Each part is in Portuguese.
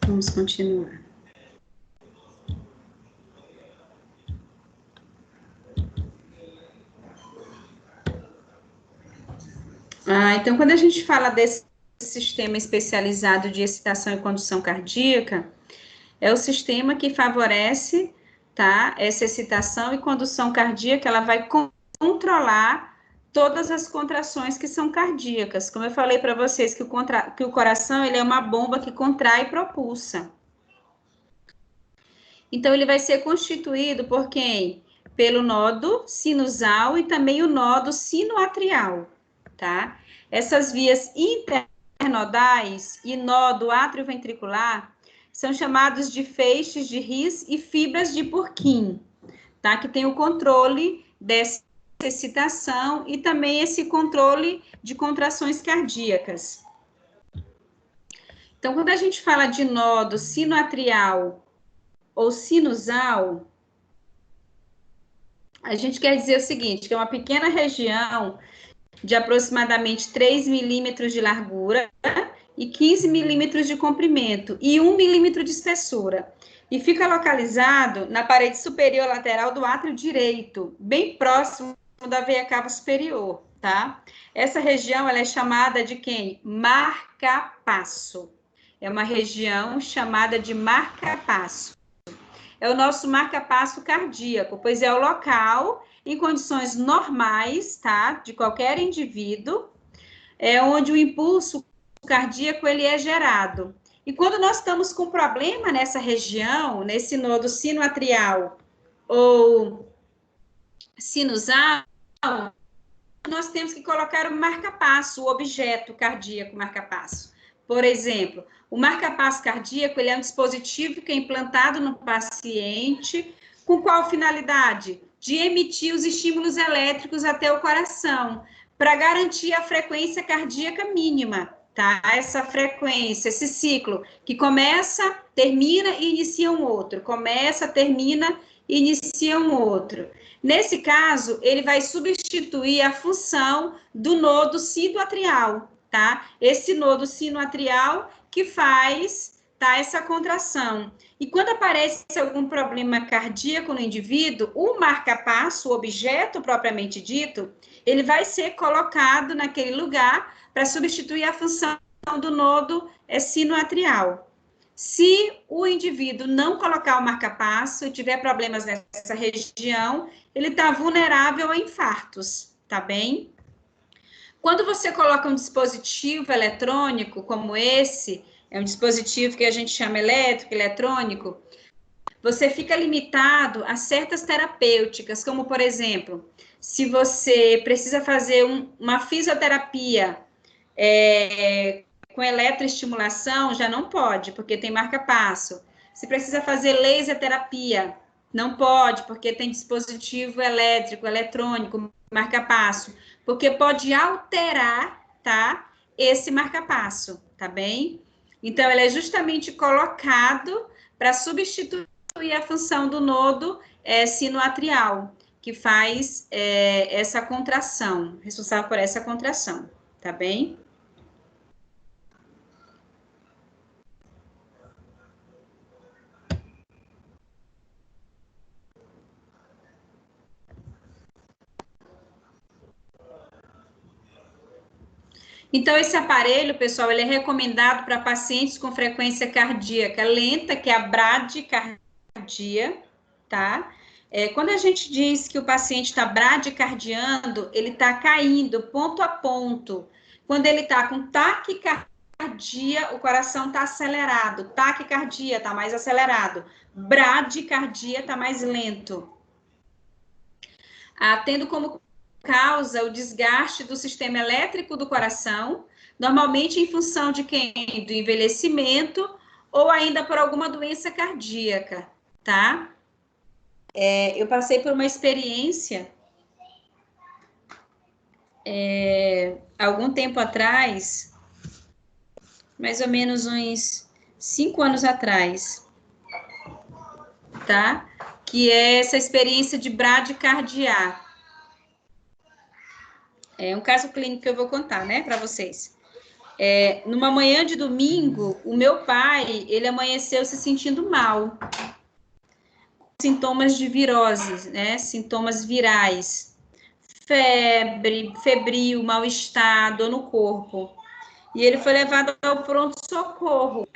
Vamos continuar. Então, quando a gente fala desse sistema especializado de excitação e condução cardíaca, é o sistema que favorece, tá, essa excitação e condução cardíaca, ela vai controlar todas as contrações que são cardíacas. Como eu falei para vocês que o coração, ele é uma bomba que contrai e propulsa. Então, ele vai ser constituído por quem? Pelo nodo sinusal e também o nodo sinoatrial, tá? Essas vias internodais e nodo atrioventricular são chamados de feixes de His e fibras de Purkinje, tá? Que tem o controle dessa excitação e também esse controle de contrações cardíacas. Então, quando a gente fala de nodo sinoatrial ou sinusal, a gente quer dizer o seguinte, que é uma pequena região de aproximadamente 3 milímetros de largura e 15 milímetros de comprimento e 1 milímetro de espessura. E fica localizado na parede superior lateral do átrio direito, bem próximo da veia cava superior, tá? Essa região, ela é chamada de quem? Marca-passo. É uma região chamada de marca-passo. É o nosso marca-passo cardíaco, pois é o local, em condições normais, tá? De qualquer indivíduo, é onde o impulso cardíaco, ele é gerado. E quando nós estamos com problema nessa região, nesse nodo sinoatrial ou sinusal, nós temos que colocar o marca-passo, o objeto cardíaco marca-passo. Por exemplo, o marca-passo cardíaco, ele é um dispositivo que é implantado no paciente, com qual finalidade? De emitir os estímulos elétricos até o coração, para garantir a frequência cardíaca mínima, tá? Essa frequência, esse ciclo, que começa, termina e inicia um outro, começa, termina e inicia um outro. Nesse caso, ele vai substituir a função do nodo sinoatrial, tá? Esse nodo sinoatrial que faz, tá, essa contração. E quando aparece algum problema cardíaco no indivíduo, o marca-passo, o objeto propriamente dito, ele vai ser colocado naquele lugar para substituir a função do nodo sinoatrial. Se o indivíduo não colocar o marca-passo e tiver problemas nessa região, ele está vulnerável a infartos, tá bem? Quando você coloca um dispositivo eletrônico como esse, é um dispositivo que a gente chama elétrico, eletrônico, você fica limitado a certas terapêuticas, como, por exemplo, se você precisa fazer uma fisioterapia com eletroestimulação, já não pode, porque tem marca-passo. Se precisa fazer laser terapia, não pode, porque tem dispositivo elétrico, eletrônico, marca-passo, porque pode alterar, tá? Esse marca-passo, tá bem? Então, ele é justamente colocado para substituir a função do nodo sinoatrial, que faz essa contração, responsável por essa contração, tá bem? Então, esse aparelho, pessoal, ele é recomendado para pacientes com frequência cardíaca lenta, que é a bradicardia, tá? Quando a gente diz que o paciente está bradicardiando, ele está caindo ponto a ponto. Quando ele está com taquicardia, o coração está acelerado. Taquicardia está mais acelerado. Bradicardia está mais lento. Tendo como causa o desgaste do sistema elétrico do coração, normalmente em função de quem? Do envelhecimento ou ainda por alguma doença cardíaca, tá? Eu passei por uma experiência algum tempo atrás, mais ou menos uns 5 anos atrás, tá? Que é essa experiência de bradicardia. É um caso clínico que eu vou contar, né, para vocês. Numa manhã de domingo, o meu pai, ele amanheceu se sentindo mal. Sintomas de virose, né? Sintomas virais. Febre, febril, mal-estar, dor no corpo. E ele foi levado ao pronto-socorro.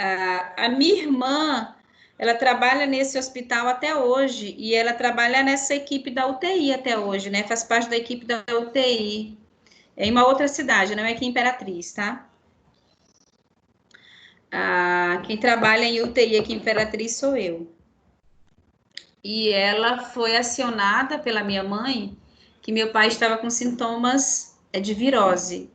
A minha irmã, ela trabalha nesse hospital até hoje, e ela trabalha nessa equipe da UTI até hoje, né? Faz parte da equipe da UTI. É em uma outra cidade, não é aqui em Imperatriz, tá? Quem trabalha em UTI aqui em Imperatriz sou eu. E ela foi acionada pela minha mãe, que meu pai estava com sintomas de virose.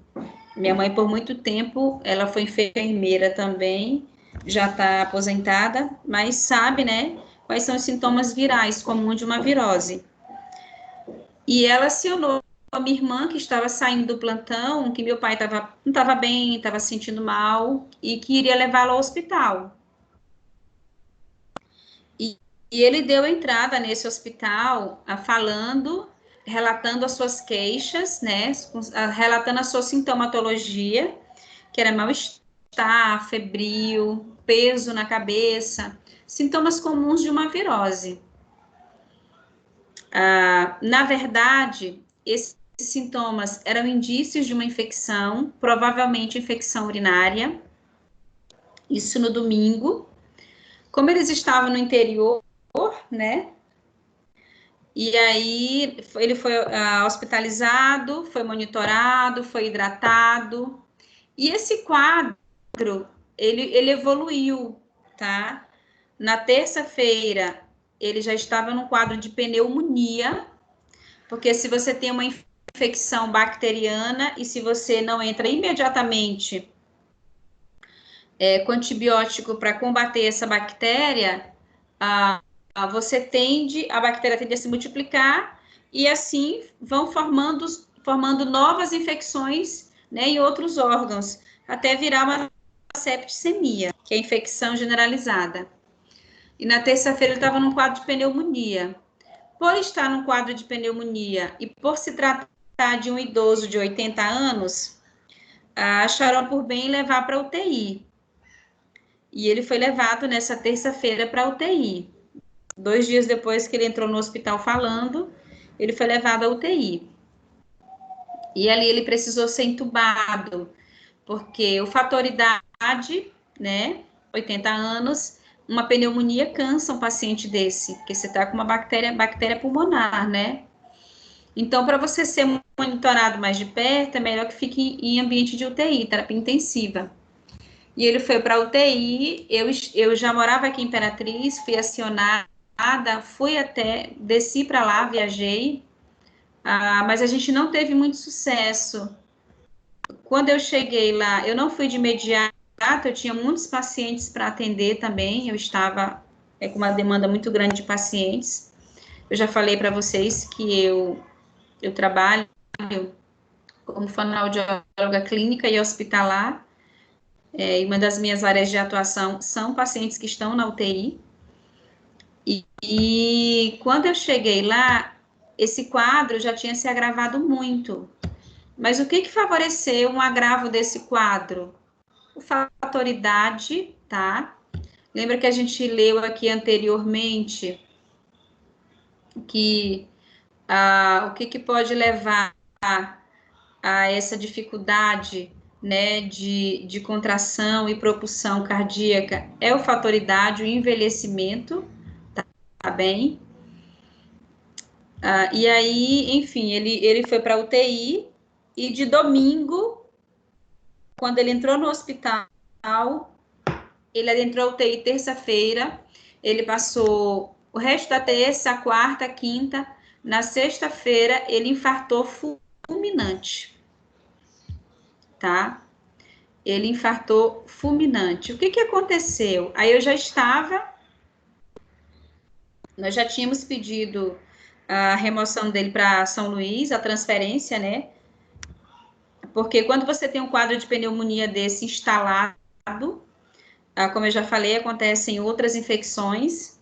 Minha mãe, por muito tempo, ela foi enfermeira também, já está aposentada, mas sabe, né, quais são os sintomas virais comuns de uma virose. E ela acionou a minha irmã, que estava saindo do plantão, que meu pai não estava bem, estava se sentindo mal, e que iria levá-la ao hospital. E ele deu entrada nesse hospital relatando as suas queixas, né, relatando a sua sintomatologia, que era mal-estar, febril, peso na cabeça, sintomas comuns de uma virose. Na verdade, esses sintomas eram indícios de uma infecção, provavelmente infecção urinária, isso no domingo. Como eles estavam no interior, né? E aí ele foi hospitalizado, foi monitorado, foi hidratado. E esse quadro, ele evoluiu, tá? Na terça-feira, ele já estava num quadro de pneumonia, porque se você tem uma infecção bacteriana e se você não entra imediatamente com antibiótico para combater essa bactéria, a bactéria tende a se multiplicar e assim vão formando novas infecções, né, em outros órgãos, até virar uma septicemia, que é a infecção generalizada. E na terça-feira ele estava num quadro de pneumonia. Por estar num quadro de pneumonia e por se tratar de um idoso de 80 anos, acharam por bem levar para a UTI. E ele foi levado nessa terça-feira para a UTI. 2 dias depois que ele entrou no hospital falando, ele foi levado à UTI. E ali ele precisou ser entubado, porque o fator idade, né, 80 anos, uma pneumonia cansa um paciente desse, porque você está com uma bactéria pulmonar, né? Então, para você ser monitorado mais de perto, é melhor que fique em ambiente de UTI, terapia intensiva. E ele foi para a UTI, eu já morava aqui em Imperatriz, fui acionada, desci para lá, viajei, mas a gente não teve muito sucesso. Quando eu cheguei lá, eu não fui de imediato, eu tinha muitos pacientes para atender também, eu estava com uma demanda muito grande de pacientes. Eu já falei para vocês que eu trabalho como fonoaudióloga clínica e hospitalar, e uma das minhas áreas de atuação são pacientes que estão na UTI. E quando eu cheguei lá, esse quadro já tinha se agravado muito. Mas o que favoreceu um agravo desse quadro? O fator idade, tá? Lembra que a gente leu aqui anteriormente que o que pode levar a essa dificuldade, né, de contração e propulsão cardíaca é o fator idade, o envelhecimento, tá bem? E aí, enfim, ele foi para a UTI e de domingo, quando ele entrou no hospital, ele adentrou a UTI terça-feira, ele passou o resto da terça, a quarta, a quinta, na sexta-feira ele infartou fulminante, tá? Ele infartou fulminante. O que aconteceu? Aí nós já tínhamos pedido a remoção dele para São Luís, a transferência, né? Porque quando você tem um quadro de pneumonia desse instalado, como eu já falei, acontecem outras infecções,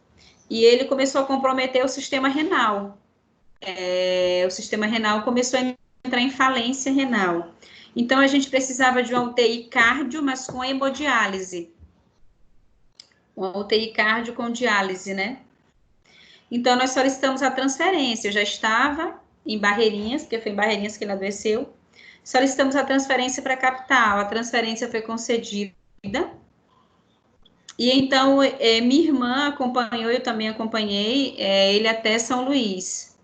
e ele começou a comprometer o sistema renal. O sistema renal começou a entrar em falência renal. Então, a gente precisava de uma UTI cardio, mas com hemodiálise. Uma UTI cardio com diálise, né? Então, nós solicitamos a transferência. Eu já estava em Barreirinhas, porque foi em Barreirinhas que ele adoeceu. Solicitamos a transferência para a capital. A transferência foi concedida. E então, minha irmã acompanhou, eu também acompanhei ele até São Luís.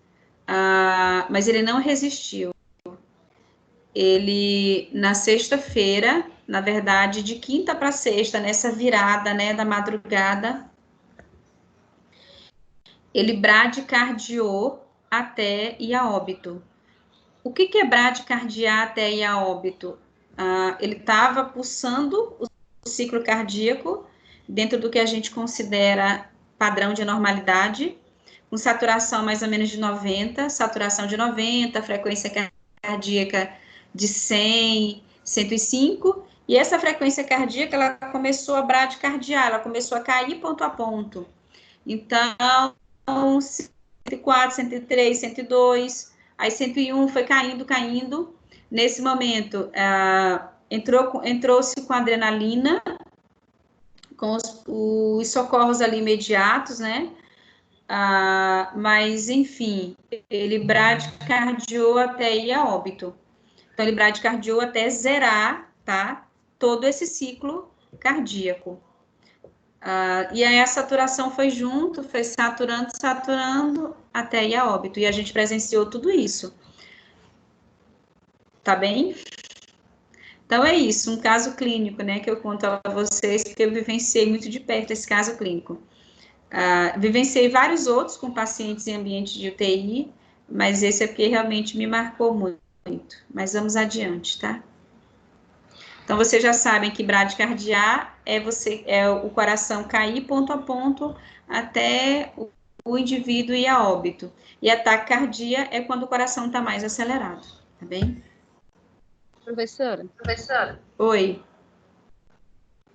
Mas ele não resistiu. Ele, na sexta-feira, na verdade, de quinta para sexta, nessa virada, né, da madrugada, ele bradicardiou até ir a óbito. O que é bradicardiar até ir a óbito? Ele estava pulsando o ciclo cardíaco dentro do que a gente considera padrão de normalidade, com saturação mais ou menos de 90, saturação de 90, frequência cardíaca de 100, 105, e essa frequência cardíaca, ela começou a bradicardiar, ela começou a cair ponto a ponto. Então, 104, 103, 102, aí 101 foi caindo. Nesse momento, entrou-se com adrenalina, com os socorros ali imediatos, né? Mas, enfim, ele bradicardiou até ir a óbito. Então, ele bradicardiou até zerar, tá? Todo esse ciclo cardíaco. E aí a saturação foi junto, foi saturando até ir a óbito. E a gente presenciou tudo isso. Tá bem? Então é isso, um caso clínico, né, que eu conto a vocês, porque eu vivenciei muito de perto esse caso clínico. Vivenciei vários outros com pacientes em ambiente de UTI, mas esse é porque realmente me marcou muito. Mas vamos adiante, tá? Então, vocês já sabem que bradicardiar é o coração cair ponto a ponto até o indivíduo ir a óbito. E a taquicardia é quando o coração está mais acelerado, tá bem? Professora? Oi.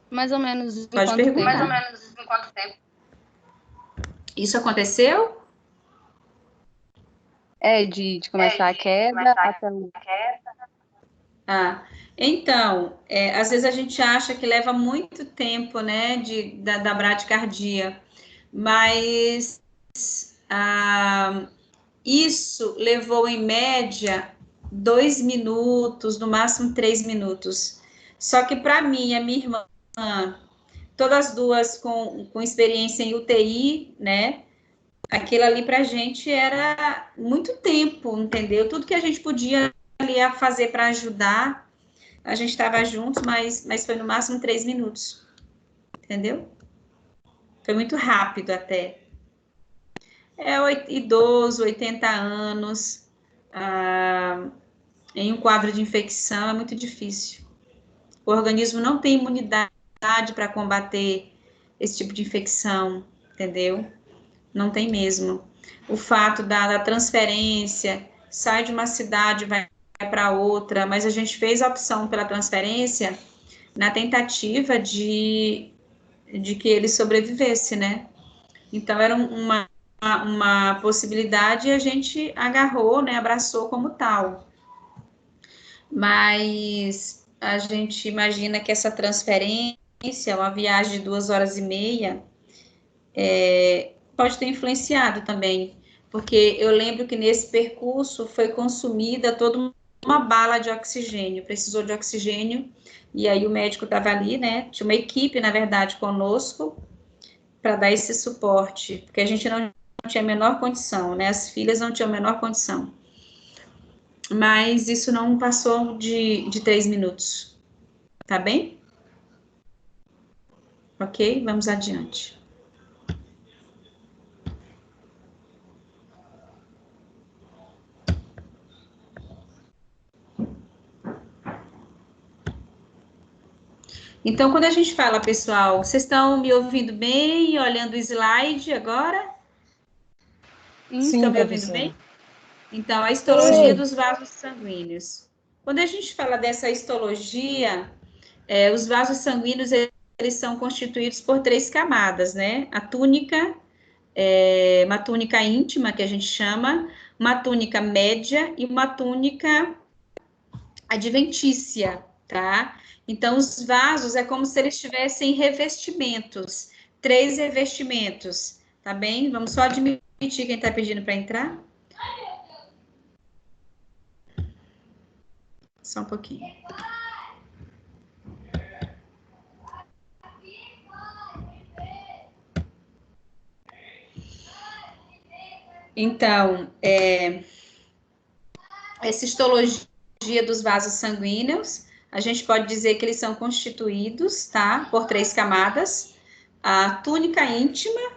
Mais ou menos em Pode quanto perguntar. tempo? Mais ou menos em quanto tempo? Isso aconteceu? De começar a queda até o... Então, às vezes a gente acha que leva muito tempo, né, da bradicardia, mas isso levou, em média, 2 minutos, no máximo 3 minutos. Só que para mim e a minha irmã, todas duas com experiência em UTI, né, aquilo ali para a gente era muito tempo, entendeu? Tudo que a gente podia ali fazer para ajudar, a gente estava juntos, mas foi no máximo 3 minutos, entendeu? Foi muito rápido até. Idoso, 80 anos, em um quadro de infecção é muito difícil. O organismo não tem imunidade para combater esse tipo de infecção, entendeu? Não tem mesmo. O fato da transferência, sai de uma cidade, vai para outra, mas a gente fez a opção pela transferência na tentativa de que ele sobrevivesse, né? Então, era uma possibilidade e a gente agarrou, né, abraçou como tal. Mas a gente imagina que essa transferência, uma viagem de 2 horas e meia, pode ter influenciado também, porque eu lembro que nesse percurso foi consumida toda uma bala de oxigênio, precisou de oxigênio, e aí o médico estava ali, né, tinha uma equipe, na verdade, conosco, para dar esse suporte, porque a gente não tinha a menor condição, né, as filhas não tinham a menor condição. Mas isso não passou de 3 minutos, tá bem? Ok? Vamos adiante. Então, quando a gente fala, pessoal, vocês estão me ouvindo bem, olhando o slide agora? Sim, Estão me ouvindo bem? Então, a histologia dos vasos sanguíneos. Quando a gente fala dessa histologia, os vasos sanguíneos, eles são constituídos por 3 camadas, né? A túnica, uma túnica íntima, que a gente chama, uma túnica média e uma túnica adventícia, tá? Então, os vasos é como se eles tivessem revestimentos, 3 revestimentos, tá bem? Vamos só admitir quem está pedindo para entrar. Só um pouquinho. Então, essa histologia dos vasos sanguíneos, a gente pode dizer que eles são constituídos, tá? Por 3 camadas: a túnica íntima,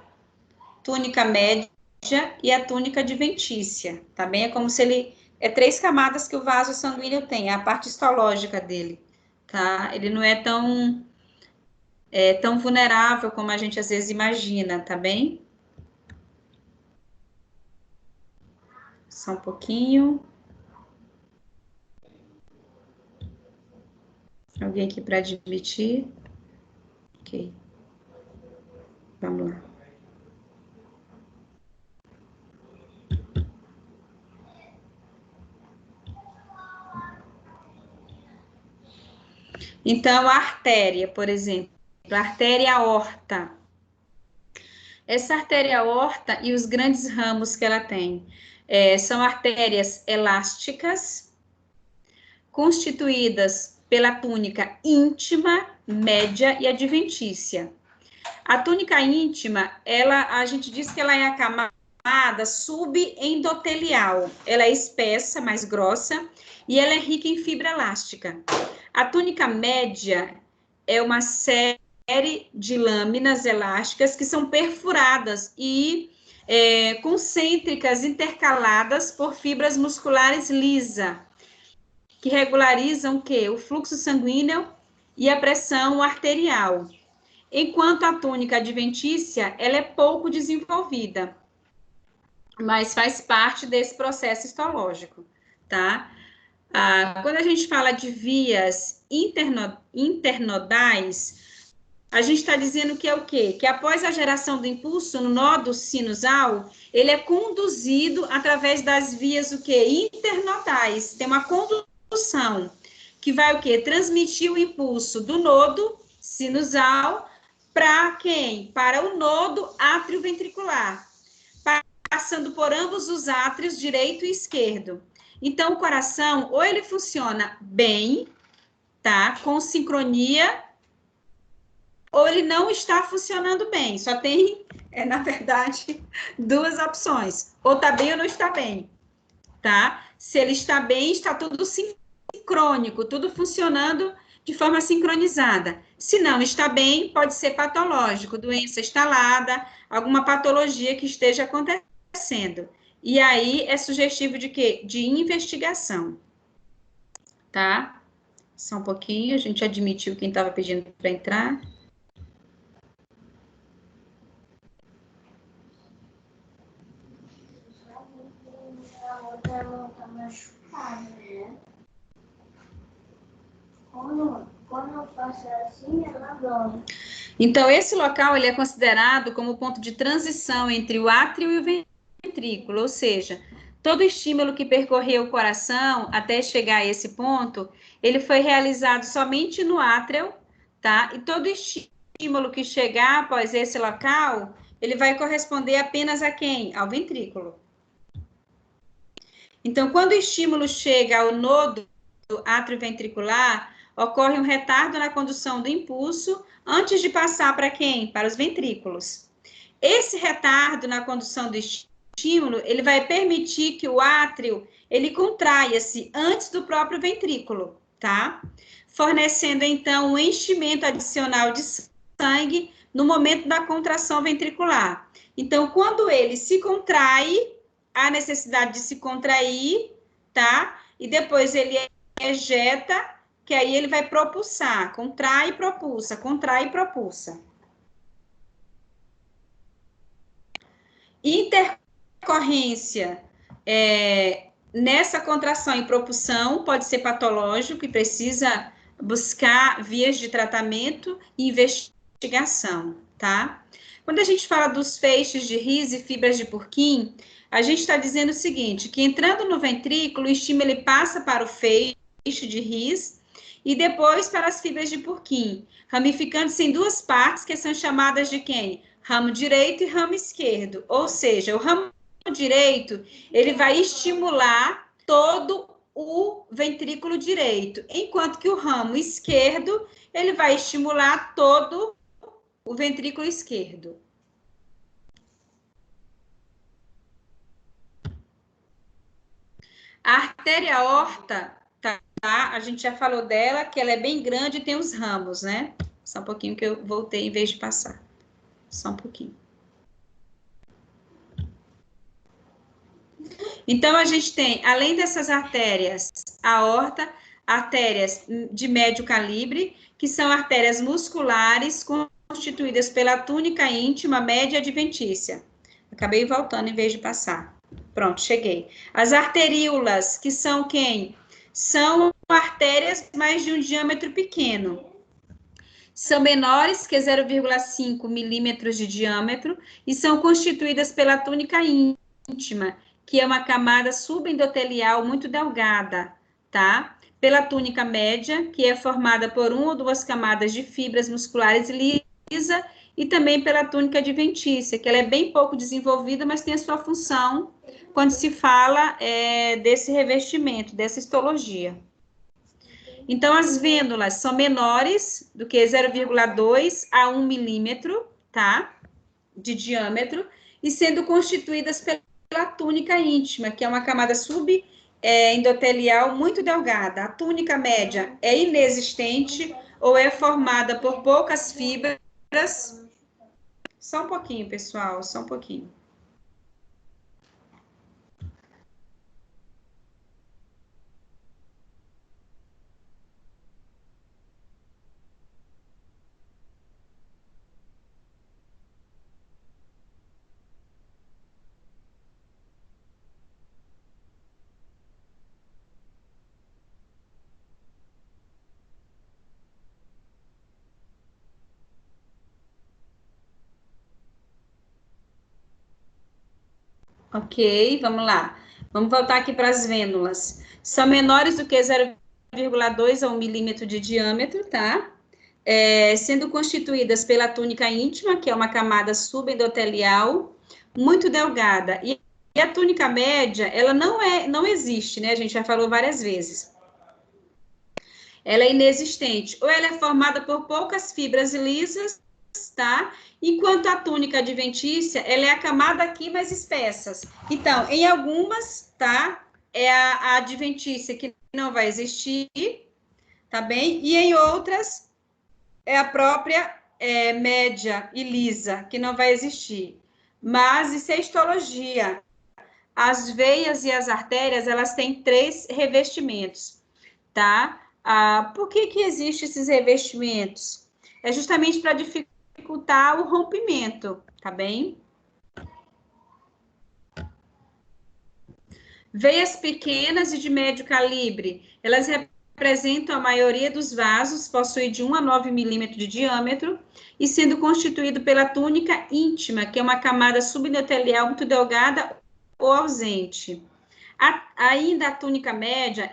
túnica média e a túnica adventícia, tá bem? É como se ele... É 3 camadas que o vaso sanguíneo tem, é a parte histológica dele, tá? Ele não é tão vulnerável como a gente às vezes imagina, tá bem? Só um pouquinho. Alguém aqui para admitir? Ok. Vamos lá. Então, a artéria, por exemplo, a artéria aorta. Essa artéria aorta e os grandes ramos que ela tem são artérias elásticas, constituídas pela túnica íntima, média e adventícia. A túnica íntima, a gente diz que ela é a camada subendotelial. Ela é espessa, mais grossa, e ela é rica em fibra elástica. A túnica média é uma série de lâminas elásticas que são perfuradas e concêntricas, intercaladas por fibras musculares lisas, que regularizam o quê? O fluxo sanguíneo e a pressão arterial. Enquanto a túnica adventícia, ela é pouco desenvolvida, mas faz parte desse processo histológico, tá? Quando a gente fala de vias internodais, a gente está dizendo que é o quê? Que após a geração do impulso no nódo sinusal, ele é conduzido através das vias o quê? Internodais. Tem uma condução que vai o quê? Transmitir o impulso do nodo sinusal para quem? Para o nodo atrioventricular, passando por ambos os átrios, direito e esquerdo. Então, o coração, ou ele funciona bem, tá? Com sincronia, ou ele não está funcionando bem. Só tem, na verdade, 2 opções. Ou está bem ou não está bem, tá? Se ele está bem, está tudo sincrônico, tudo funcionando de forma sincronizada. Se não está bem, pode ser patológico, doença instalada, alguma patologia que esteja acontecendo. E aí é sugestivo de quê? De investigação, tá? Só um pouquinho, a gente admitiu quem estava pedindo para entrar. Quando eu faço assim, ela dói. Então, esse local ele é considerado como ponto de transição entre o átrio e o ventrículo, ou seja, todo estímulo que percorreu o coração até chegar a esse ponto, ele foi realizado somente no átrio, tá? E todo estímulo que chegar após esse local, ele vai corresponder apenas a quem? Ao ventrículo. Então, quando o estímulo chega ao nodo atrioventricular, ocorre um retardo na condução do impulso antes de passar para quem? Para os ventrículos. Esse retardo na condução do estímulo, ele vai permitir que o átrio, ele contraia-se antes do próprio ventrículo, tá? Fornecendo, então, um enchimento adicional de sangue no momento da contração ventricular. Então, quando ele se contrai, há necessidade de se contrair, tá? E depois ele ejeta, que aí ele vai propulsar, contrai e propulsa, contrai e propulsa. Intercorrência nessa contração e propulsão pode ser patológico e precisa buscar vias de tratamento e investigação, tá? Quando a gente fala dos feixes de Rhys e fibras de Purkinje, a gente está dizendo o seguinte, que entrando no ventrículo, o estímulo ele passa para o feixe, de His, e depois para as fibras de Purkinje, ramificando-se em duas partes que são chamadas de quem? Ramo direito e ramo esquerdo. Ou seja, o ramo direito, ele vai estimular todo o ventrículo direito, enquanto que o ramo esquerdo, ele vai estimular todo o ventrículo esquerdo. A artéria aorta, tá? A gente já falou dela, que ela é bem grande e tem os ramos, né? Só um pouquinho que eu voltei em vez de passar. Só um pouquinho. Então, a gente tem, além dessas artérias, a aorta, artérias de médio calibre, que são artérias musculares constituídas pela túnica íntima, média e adventícia. Acabei voltando em vez de passar. Pronto, cheguei. As arteríolas, que são quem? São artérias mais de um diâmetro pequeno. São menores que 0,5 milímetros de diâmetro e são constituídas pela túnica íntima, que é uma camada subendotelial muito delgada, tá? Pela túnica média, que é formada por uma ou duas camadas de fibras musculares lisa, e também pela túnica adventícia, que ela é bem pouco desenvolvida, mas tem a sua função quando se fala desse revestimento, dessa histologia. Então, as vênulas são menores do que 0,2 a 1 milímetro, tá? De diâmetro, e sendo constituídas pela túnica íntima, que é uma camada subendotelial muito delgada. A túnica média é inexistente ou é formada por poucas fibras. Só um pouquinho, pessoal, só um pouquinho. Ok, vamos lá. Vamos voltar aqui para as vênulas. São menores do que 0,2 a 1 milímetro de diâmetro, tá? Sendo constituídas pela túnica íntima, que é uma camada subendotelial muito delgada. E a túnica média, ela não existe, né? A gente já falou várias vezes. Ela é inexistente. Ou ela é formada por poucas fibras lisas, tá? Enquanto a túnica adventícia, ela é a camada aqui mais espessas. Então, em algumas, tá? É a adventícia que não vai existir, tá bem? E em outras, é a própria média e lisa, que não vai existir. Mas isso é histologia. As veias e as artérias, elas têm 3 revestimentos, tá? Por que existem esses revestimentos? É justamente para dificultar o rompimento, tá bem? Veias pequenas e de médio calibre, elas representam a maioria dos vasos, possui de 1 a 9 milímetros de diâmetro, e sendo constituído pela túnica íntima, que é uma camada subendotelial muito delgada ou ausente. Ainda a túnica média,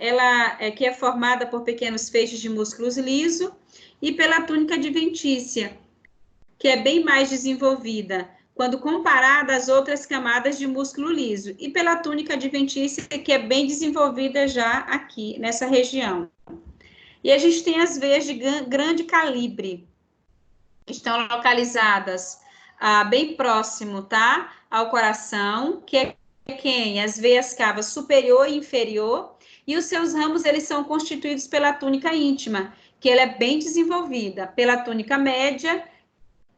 que é formada por pequenos feixes de músculos lisos, e pela túnica adventícia, que é bem mais desenvolvida, quando comparada às outras camadas de músculo liso, e pela túnica adventícia, que é bem desenvolvida já aqui, nessa região. E a gente tem as veias de grande calibre, que estão localizadas bem próximo, tá? Ao coração, que é quem? As veias cavas superior e inferior, e os seus ramos, eles são constituídos pela túnica íntima, que ela é bem desenvolvida, pela túnica média,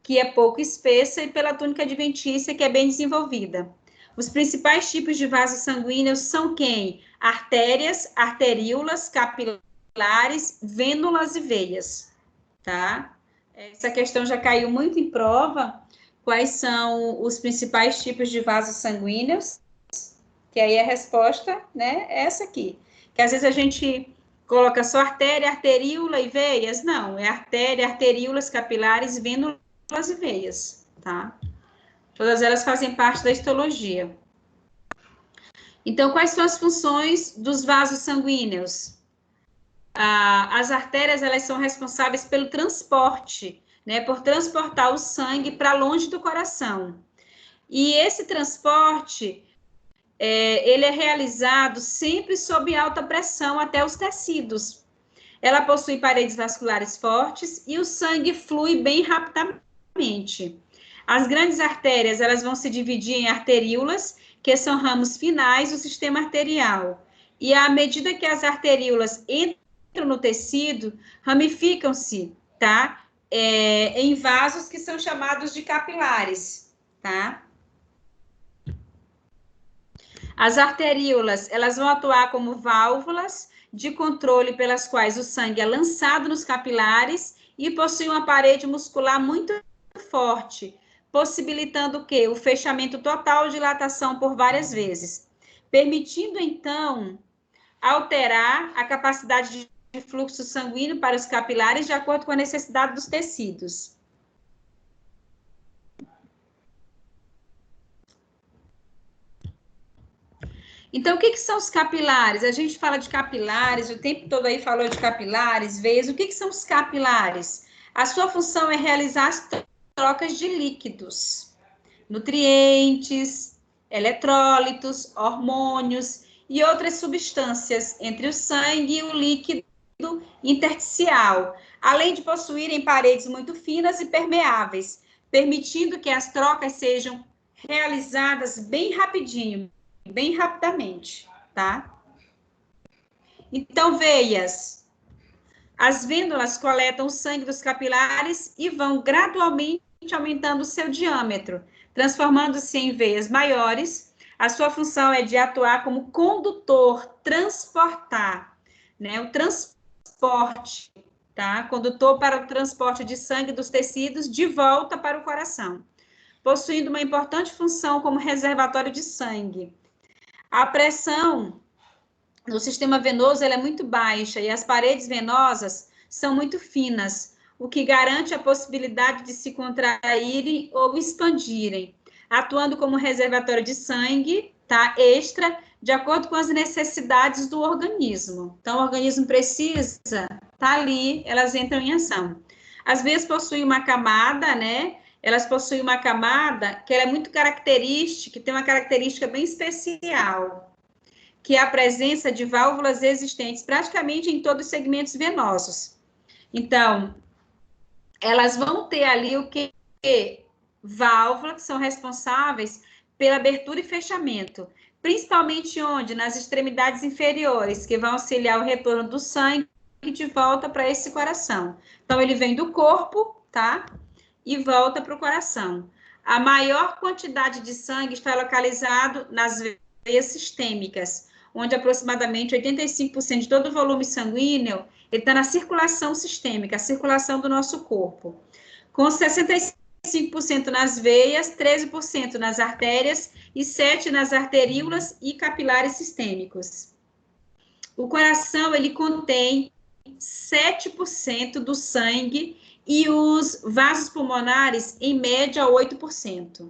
que é pouco espessa, e pela túnica adventícia, que é bem desenvolvida. Os principais tipos de vasos sanguíneos são quem? Artérias, arteríolas, capilares, vênulas e veias, tá? Essa questão já caiu muito em prova. Quais são os principais tipos de vasos sanguíneos? Que aí a resposta, né, é essa aqui. Que às vezes a gente coloca só artéria, arteríola e veias. Não, é artéria, arteríolas, capilares, vênulas e veias, tá? Todas elas fazem parte da histologia. Então, quais são as funções dos vasos sanguíneos? as artérias, elas são responsáveis pelo transporte, né, por transportar o sangue para longe do coração. E esse transporte, ele é realizado sempre sob alta pressão até os tecidos. Ela possui paredes vasculares fortes e o sangue flui bem rapidamente. As grandes artérias, elas vão se dividir em arteríolas, que são ramos finais do sistema arterial. E à medida que as arteríolas entram no tecido, ramificam-se, tá? Em vasos que são chamados de capilares, tá? As arteríolas, elas vão atuar como válvulas de controle pelas quais o sangue é lançado nos capilares e possui uma parede muscular muito forte, possibilitando o quê? O fechamento total de dilatação por várias vezes, permitindo, então, alterar a capacidade de fluxo sanguíneo para os capilares de acordo com a necessidade dos tecidos. Então, o que são os capilares? A gente fala de capilares, o tempo todo aí falou de capilares, veias. O que são os capilares? A sua função é realizar as trocas de líquidos, nutrientes, eletrólitos, hormônios e outras substâncias entre o sangue e o líquido intersticial, além de possuírem paredes muito finas e permeáveis, permitindo que as trocas sejam realizadas bem rapidinho, bem rapidamente, tá? Então, veias. As vênulas coletam o sangue dos capilares e vão gradualmente aumentando o seu diâmetro, transformando-se em veias maiores. A sua função é de atuar como condutor, transportar, né? O transporte, tá? Condutor para o transporte de sangue dos tecidos de volta para o coração, possuindo uma importante função como reservatório de sangue. A pressão no sistema venoso ela é muito baixa e as paredes venosas são muito finas, o que garante a possibilidade de se contraírem ou expandirem, atuando como reservatório de sangue, tá, extra, de acordo com as necessidades do organismo. Então, o organismo precisa, tá ali, elas entram em ação. Às vezes possuem uma camada, né? Elas possuem uma camada que ela é muito característica, que tem uma característica bem especial, que é a presença de válvulas existentes praticamente em todos os segmentos venosos. Então, elas vão ter ali o que? Válvulas que são responsáveis pela abertura e fechamento, principalmente onde? Nas extremidades inferiores, que vão auxiliar o retorno do sangue de volta para esse coração. Então, ele vem do corpo, tá? E volta para o coração. A maior quantidade de sangue está localizado nas veias sistêmicas, onde aproximadamente 85% de todo o volume sanguíneo está na circulação sistêmica, a circulação do nosso corpo. Com 65% nas veias, 13% nas artérias e 7% nas arteríolas e capilares sistêmicos. O coração, ele contém 7% do sangue e os vasos pulmonares, em média, 8%.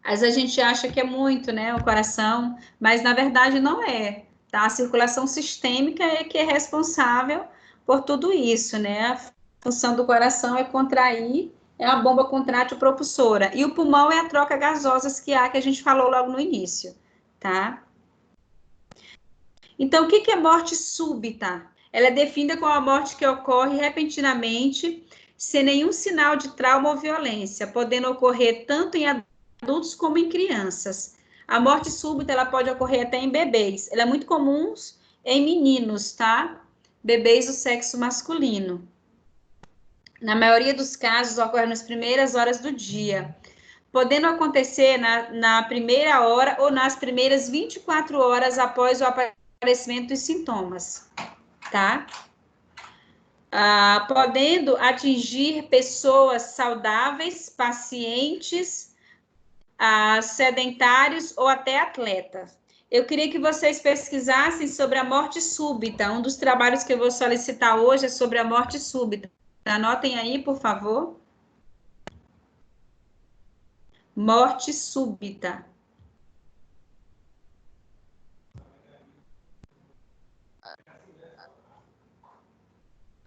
Mas a gente acha que é muito, né, o coração, mas na verdade não é, tá? A circulação sistêmica é que é responsável por tudo isso, né? A função do coração é contrair, é a bomba contrátil propulsora. E o pulmão é a troca gasosa que há, que a gente falou logo no início, tá? Então, o que é morte súbita? Ela é definida como a morte que ocorre repentinamente, sem nenhum sinal de trauma ou violência, podendo ocorrer tanto em adultos como em crianças. A morte súbita, ela pode ocorrer até em bebês. Ela é muito comum em meninos, tá? Bebês do sexo masculino. Na maioria dos casos, ocorre nas primeiras horas do dia, podendo acontecer na primeira hora ou nas primeiras 24 horas após o aparecimento dos sintomas, tá? Podendo atingir pessoas saudáveis, pacientes, sedentários ou até atletas. Eu queria que vocês pesquisassem sobre a morte súbita. Um dos trabalhos que eu vou solicitar hoje é sobre a morte súbita. Anotem aí, por favor. Morte súbita.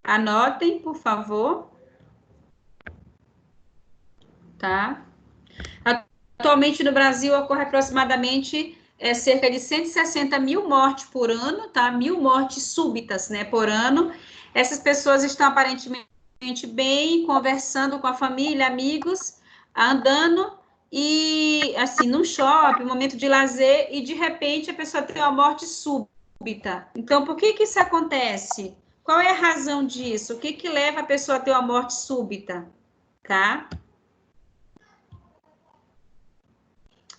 Anotem, por favor. Tá? Atualmente, no Brasil, ocorre aproximadamente cerca de 160 mil mortes por ano, tá? 1.000 mortes súbitas, né, por ano. Essas pessoas estão aparentemente bem, conversando com a família, amigos, andando e, assim, num shopping, um momento de lazer, e, de repente, a pessoa tem uma morte súbita. Então, por que que isso acontece? Qual é a razão disso? O que que leva a pessoa a ter uma morte súbita? Tá?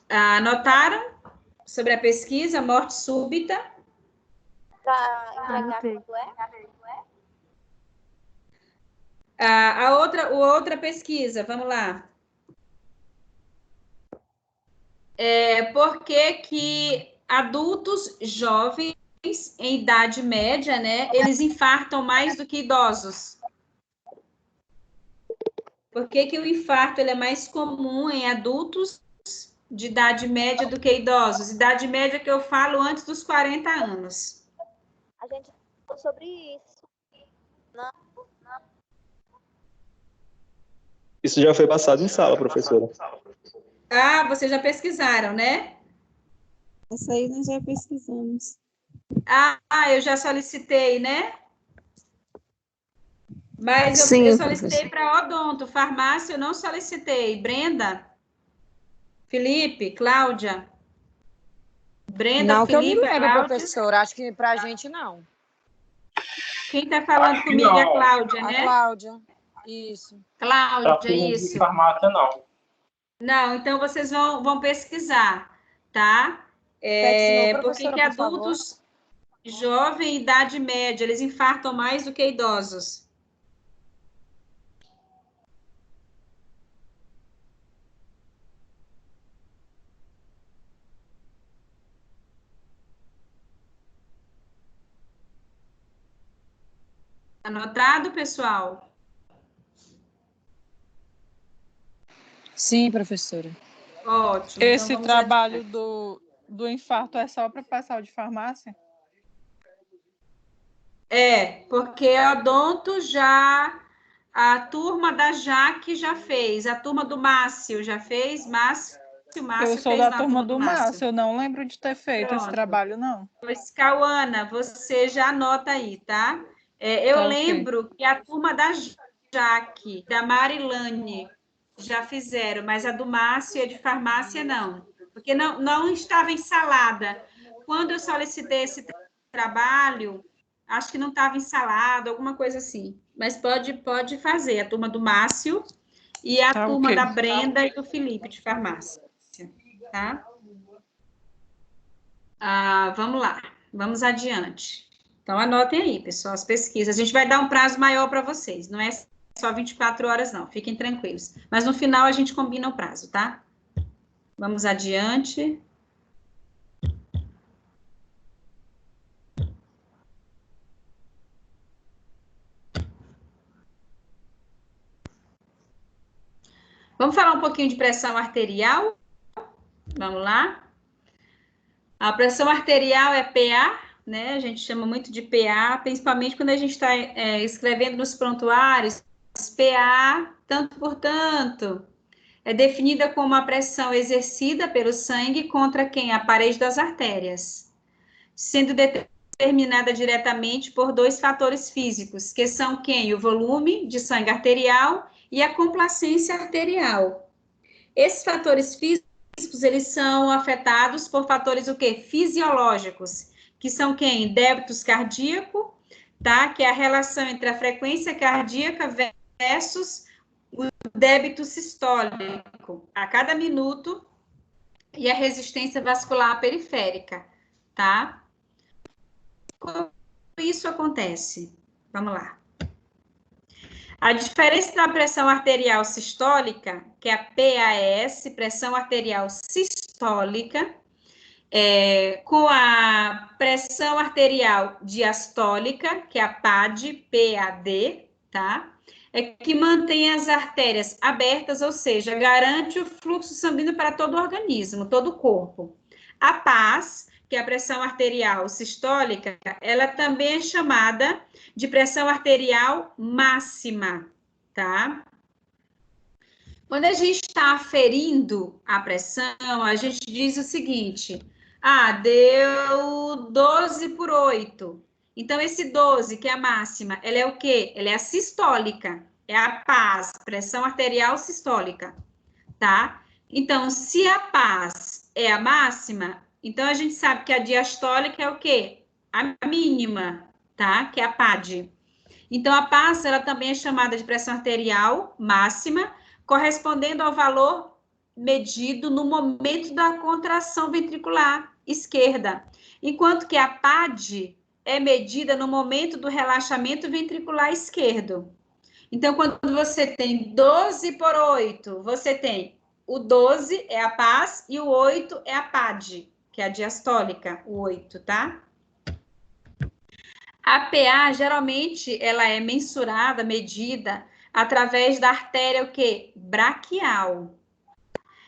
Anotaram sobre a pesquisa, morte súbita? Para entregar quando é? A outra pesquisa, vamos lá. Por que que adultos jovens em idade média, né, eles infartam mais do que idosos? Por que que o infarto ele é mais comum em adultos de idade média do que idosos? Idade média que eu falo antes dos 40 anos. A gente falou sobre isso. Não. Isso já foi passado em sala, professora. Ah, vocês já pesquisaram, né? Essa aí nós já pesquisamos. Eu já solicitei, né? Mas Sim, eu solicitei para odonto, farmácia eu não solicitei. Brenda? Felipe? Cláudia? Brenda, Não que eu me Felipe, lembre, Cláudia? professora. Acho que pra gente não. Quem está falando Acho que comigo é a não. Cláudia, A né? Cláudia. Isso. Cláudia, Para de isso. farmácia, não. Não, então vocês vão pesquisar, tá? Repete de novo, Por que professora, que por favor. adultos jovem, idade média, eles infartam mais do que idosos? Anotado, pessoal? Sim, professora. Ótimo. Esse então vamos trabalho adiante. do infarto é só para passar o de farmácia? Porque odonto já, a turma da Jaque já fez, a turma do Márcio já fez, Márcio Eu sou fez da na turma do Márcio, eu não lembro de ter feito esse Pronto. trabalho, não. Pois, Cauana, você já anota aí, tá? Eu Tá, ok. lembro que a turma da Jaque, da Marilane, já fizeram, mas a do Márcio e a de farmácia não, porque não estava em salada. Quando eu solicitei esse trabalho, acho que não estava em salada, alguma coisa assim. Mas pode fazer, a turma do Márcio e a Tá, turma ok. da Brenda e do Felipe, de farmácia. Tá? Vamos lá, vamos adiante. Então, anotem aí, pessoal, as pesquisas. A gente vai dar um prazo maior para vocês, não é só 24 horas, não, fiquem tranquilos. Mas no final a gente combina o prazo, tá? Vamos adiante. Vamos falar um pouquinho de pressão arterial? Vamos lá? A pressão arterial é PA, né? A gente chama muito de PA, principalmente quando a gente está escrevendo nos prontuários, PA, tanto por tanto. É definida como a pressão exercida pelo sangue contra quem? A parede das artérias, sendo determinada diretamente por dois fatores físicos, que são quem? O volume de sangue arterial e a complacência arterial. Esses fatores físicos, eles são afetados por fatores o quê? Fisiológicos, que são quem? Débitos cardíaco, tá? Que é a relação entre a frequência cardíaca versus o débito sistólico a cada minuto e a resistência vascular periférica, tá? Como isso acontece? Vamos lá. A diferença da pressão arterial sistólica, que é a PAS, pressão arterial sistólica, com a pressão arterial diastólica, que é a PAD, tá? É que mantém as artérias abertas, ou seja, garante o fluxo sanguíneo para todo o organismo, todo o corpo. A paz, que é a pressão arterial sistólica, ela também é chamada de pressão arterial máxima, tá? Quando a gente está aferindo a pressão, a gente diz o seguinte: deu 12/8. Então, esse 12, que é a máxima, ela é o quê? Ela é a sistólica, é a paz, pressão arterial sistólica, tá? Então, se a paz é a máxima, então a gente sabe que a diastólica é o quê? A mínima, tá? Que é a PAD. Então, a paz, ela também é chamada de pressão arterial máxima, correspondendo ao valor medido no momento da contração ventricular esquerda, enquanto que a PAD é medida no momento do relaxamento ventricular esquerdo. Então, quando você tem 12/8, você tem o 12 é a paz e o 8 é a PAD, que é a diastólica, o 8, tá? A PA, geralmente, ela é mensurada, medida, através da artéria, o quê? Braquial.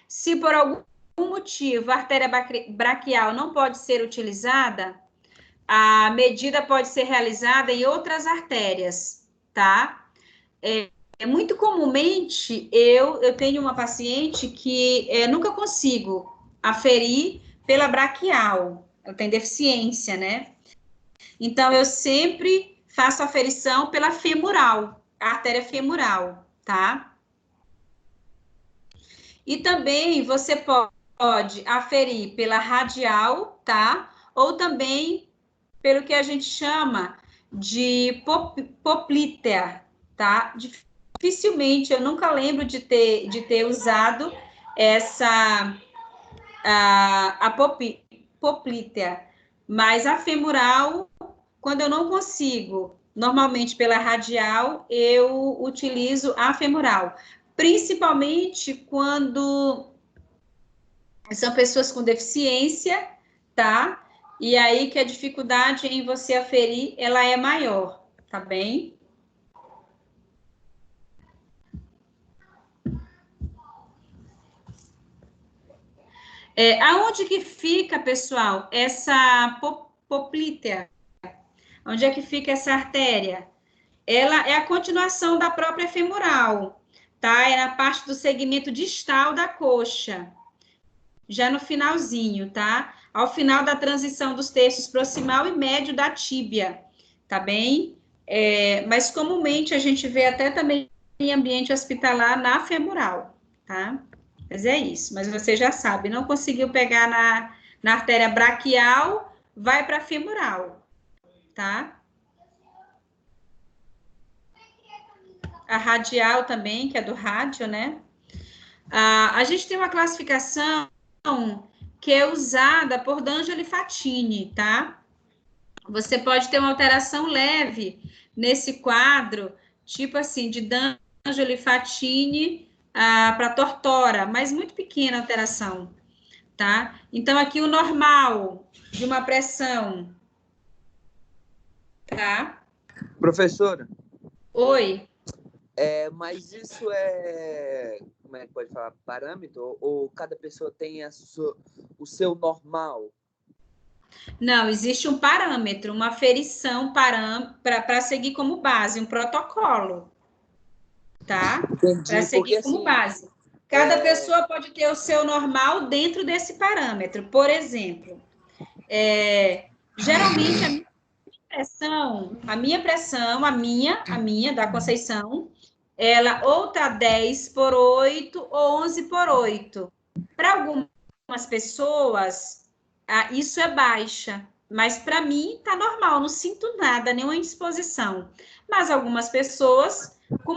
Se por algum motivo a artéria braquial não pode ser utilizada, a medida pode ser realizada em outras artérias, tá? Muito comumente, eu tenho uma paciente que nunca consigo aferir pela braquial, ela tem deficiência, né? Então, eu sempre faço aferição pela femoral, a artéria femoral, tá? E também você pode aferir pela radial, tá? Ou também pelo que a gente chama de poplítea, tá? Dificilmente, eu nunca lembro de ter usado a poplítea, mas a femoral, quando eu não consigo, normalmente pela radial, eu utilizo a femoral, principalmente quando são pessoas com deficiência, tá? E aí que a dificuldade em você aferir, ela é maior, tá bem? Aonde que fica, pessoal, essa poplítea? Onde é que fica essa artéria? Ela é a continuação da própria femoral, tá? É na parte do segmento distal da coxa, já no finalzinho, tá? Ao final da transição dos terços proximal e médio da tíbia, tá bem? Mas comumente a gente vê até também em ambiente hospitalar na femoral, tá? Mas é isso, mas você já sabe, não conseguiu pegar na artéria braquial, vai para femoral, tá? A radial também, que é do rádio, né? A gente tem uma classificação que é usada por D'Angelo e Fatini, tá? Você pode ter uma alteração leve nesse quadro, tipo assim, de D'Angelo e Fatini para tortora, mas muito pequena alteração, tá? Então, aqui o normal de uma pressão, tá? Professora? Oi? Mas isso como é que pode falar, parâmetro? Ou cada pessoa tem o seu normal? Não, existe um parâmetro, uma aferição para seguir como base, um protocolo, tá? Para seguir como base. Cada pessoa pode ter o seu normal dentro desse parâmetro. Por exemplo, geralmente a minha pressão, da Conceição, ela ou tá 10/8 ou 11/8. Para algumas pessoas, isso é baixa, mas para mim tá normal, não sinto nada, nenhuma indisposição. Mas algumas pessoas, com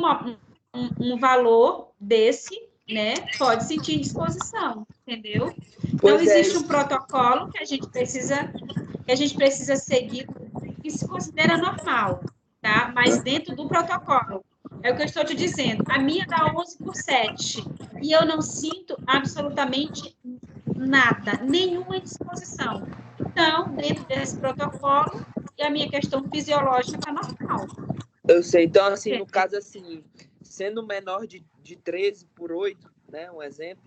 um valor desse, né, pode sentir indisposição, entendeu? Então, existe um protocolo que a gente precisa seguir, que se considera normal, tá? Mas dentro do protocolo. É o que eu estou te dizendo. A minha dá 11/7 e eu não sinto absolutamente nada, nenhuma indisposição. Então, dentro desse protocolo, e a minha questão fisiológica está normal. Eu sei. Então, assim, no caso, assim, sendo menor de 13/8, né, um exemplo,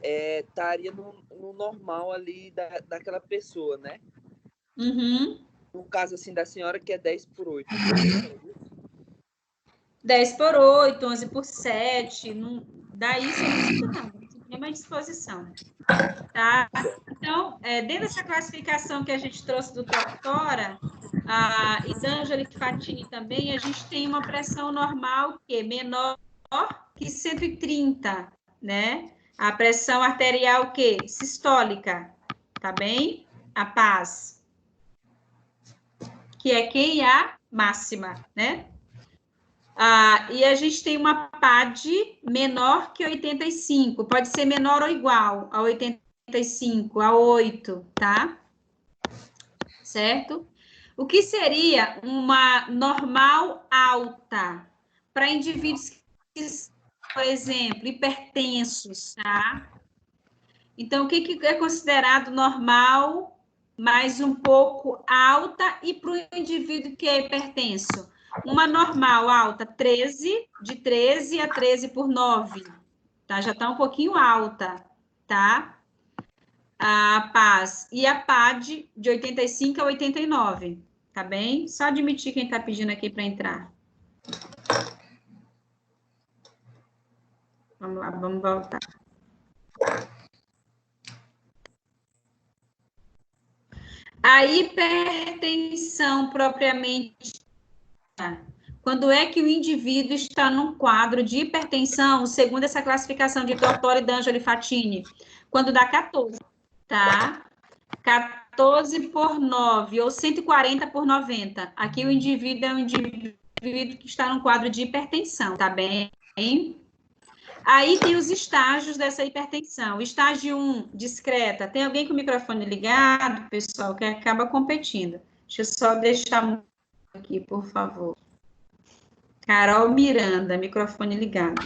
estaria no normal ali daquela pessoa, né? Uhum. No caso, assim, da senhora, que é 10/8. 10 por 8, 11 por 7, não dá isso não tem nenhuma disposição, tá? Então, dentro dessa classificação que a gente trouxe do Tortora, e da Angelique Fatini também, a gente tem uma pressão normal que é menor que 130, né? A pressão arterial que? Sistólica, tá bem? A paz, que é quem? A máxima, né? E a gente tem uma PAD menor que 85, pode ser menor ou igual a 85, a 8, tá? Certo? O que seria uma normal alta para indivíduos que, por exemplo, hipertensos, tá? Então, o que é considerado normal, mais um pouco alta, e para o indivíduo que é hipertenso? Uma normal alta, 13, de 13 a 13 por 9, tá? Já está um pouquinho alta, tá? A paz e a PAD de 85 a 89, tá bem? Só admitir quem está pedindo aqui para entrar. Vamos lá, vamos voltar. A hipertensão propriamente, quando é que o indivíduo está num quadro de hipertensão, segundo essa classificação de Tortora e D'Angelo e Fatini? Quando dá 14, tá? 14 por 9, ou 140 por 90. Aqui o indivíduo é um indivíduo que está num quadro de hipertensão, tá bem? Aí tem os estágios dessa hipertensão. Estágio 1, discreta. Tem alguém com o microfone ligado, pessoal, que acaba competindo. Deixa eu só deixar aqui, por favor. Carol Miranda, microfone ligado.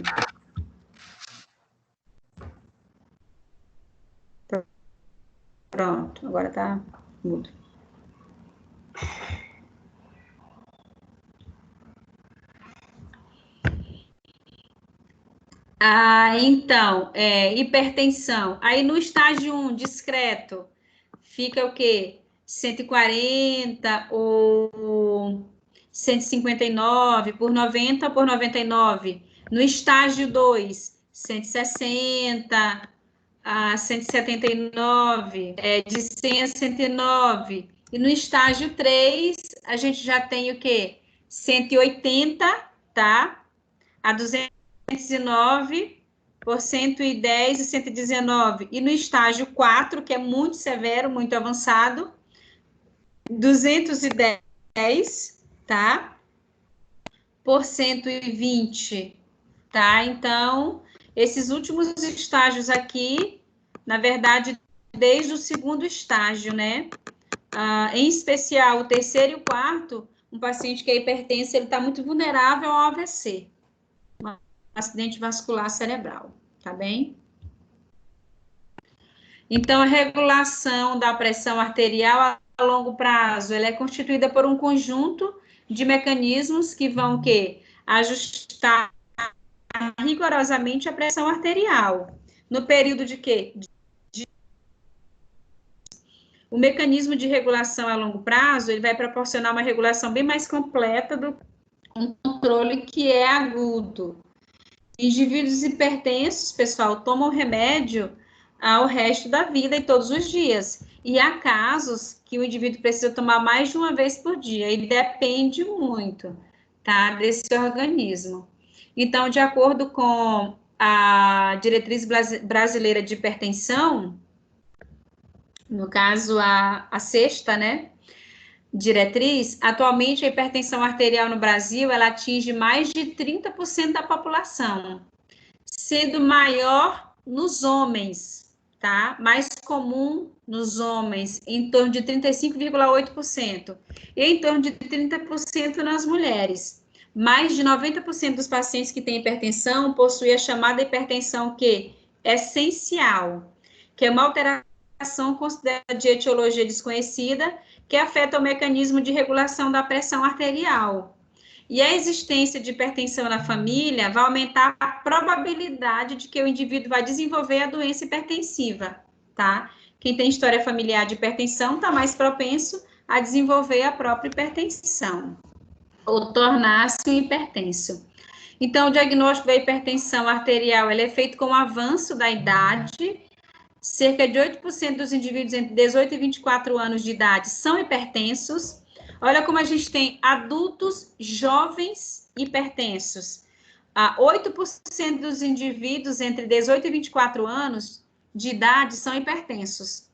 Pronto, agora tá mudo. Então, hipertensão. Aí no estágio 1, discreto, fica o quê? 140 ou 159 por 90 por 99. No estágio 2, 160 a 179, de 100 a 109. E no estágio 3, a gente já tem o quê? 180, tá? A 209 por 110 e 119. E no estágio 4, que é muito severo, muito avançado, 210, tá? Por 120, tá? Então, esses últimos estágios aqui, na verdade, desde o segundo estágio, né? Em especial, o terceiro e o quarto, um paciente que é hipertenso, ele está muito vulnerável ao AVC, um acidente vascular cerebral, tá bem? Então, a regulação da pressão arterial a longo prazo, ela é constituída por um conjunto de mecanismos que vão o quê? Ajustar rigorosamente a pressão arterial. No período de quê? O mecanismo de regulação a longo prazo, ele vai proporcionar uma regulação bem mais completa do um controle que é agudo. Indivíduos hipertensos, pessoal, tomam remédio ao resto da vida e todos os dias. E há casos que o indivíduo precisa tomar mais de uma vez por dia, e depende muito, tá, desse organismo. Então, de acordo com a diretriz brasileira de hipertensão, no caso, a sexta, né, diretriz, atualmente a hipertensão arterial no Brasil, ela atinge mais de 30% da população, sendo maior nos homens, tá? Mais comum nos homens, em torno de 35,8%, e em torno de 30% nas mulheres. Mais de 90% dos pacientes que têm hipertensão possuem a chamada hipertensão que essencial, que é uma alteração considerada de etiologia desconhecida, que afeta o mecanismo de regulação da pressão arterial. E a existência de hipertensão na família vai aumentar a probabilidade de que o indivíduo vai desenvolver a doença hipertensiva, tá? Quem tem história familiar de hipertensão está mais propenso a desenvolver a própria hipertensão, ou tornar-se um hipertenso. Então, o diagnóstico da hipertensão arterial ele é feito com o avanço da idade. Cerca de 8% dos indivíduos entre 18 e 24 anos de idade são hipertensos. Olha como a gente tem adultos jovens hipertensos. 8% dos indivíduos entre 18 e 24 anos de idade são hipertensos.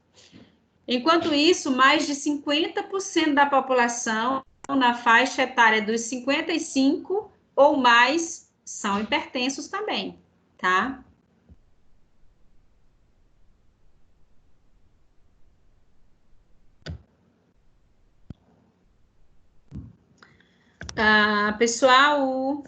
Enquanto isso, mais de 50% da população na faixa etária dos 55 ou mais são hipertensos também, tá? Pessoal,